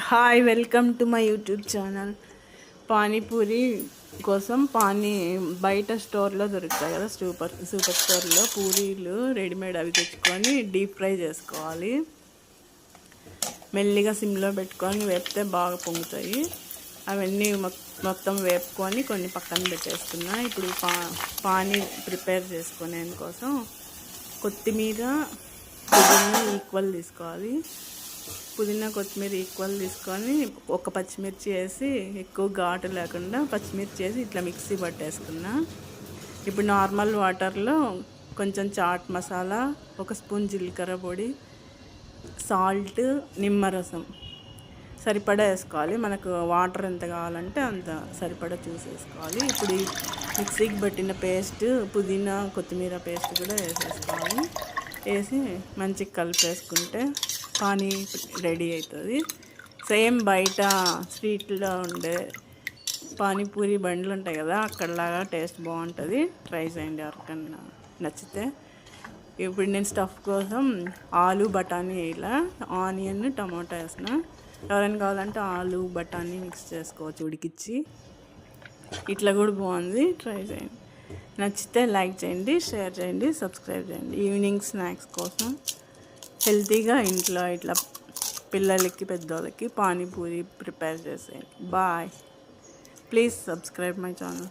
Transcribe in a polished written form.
Hi, welcome to my YouTube channel. Panipuri కోసం బయట స్టోర్లో దొరుకుతాయి కదా, సూపర్ స్టోర్లో పూరీలు రెడీమేడ్ అవి తెచ్చుకొని డీప్ ఫ్రై చేసుకోవాలి. మెల్లిగా సిమ్లో పెట్టుకొని వేపితే బాగా పొంగుతాయి. అవన్నీ మొత్తం వేపుకొని కొన్ని పక్కన పెట్టేసుకున్నా. ఇప్పుడు పానీ ప్రిపేర్ చేసుకునే కోసం కొత్తిమీర పుదీనా ఈక్వల్ తీసుకోవాలి. పుదీనా కొత్తిమీర ఈక్వల్ తీసుకొని ఒక పచ్చిమిర్చి వేసి, ఎక్కువ ఘాటు లేకుండా పచ్చిమిర్చి వేసి ఇట్లా మిక్సీ పట్టేసుకున్నా. ఇప్పుడు నార్మల్ వాటర్లో కొంచెం చాట్ మసాలా, ఒక స్పూన్ జీలకర్ర పొడి, సాల్ట్, నిమ్మరసం సరిపడా వేసుకోవాలి. మనకు వాటర్ ఎంత కావాలంటే అంత సరిపడా చూసేసుకోవాలి. ఇప్పుడు ఈ మిక్సీకి పట్టిన పేస్ట్, పుదీనా కొత్తిమీర పేస్ట్ కూడా వేసేసుకోవాలి. వేసి మంచిగా కలిపేసుకుంటే పానీ రెడీ అవుతుంది. సేమ్ బయట స్ట్రీట్లో ఉండే పానీపూరి బండ్లు ఉంటాయి కదా, అక్కడలాగా టేస్ట్ బాగుంటుంది. ట్రై చేయండి ఎవరికన్నా నచ్చితే. ఇప్పుడు నేను స్టఫ్ కోసం ఆలు బఠానీ ఇలా ఆనియన్ టమాటా వేసిన. ఎవరైనా కావాలంటే ఆలు బఠానీ మిక్స్ చేసుకోవచ్చు ఉడికిచ్చి. ఇట్లా కూడా బాగుంది, ట్రై చేయండి. నచ్చితే లైక్ చేయండి, షేర్ చేయండి, సబ్స్క్రైబ్ చేయండి. ఈవినింగ్ స్నాక్స్ కోసం హెల్తీగా ఇంట్లో ఇట్లా పిల్లలకి పెద్దోళ్ళకి పానీపూరి ప్రిపేర్ చేసేయండి. Bye. Please subscribe my channel.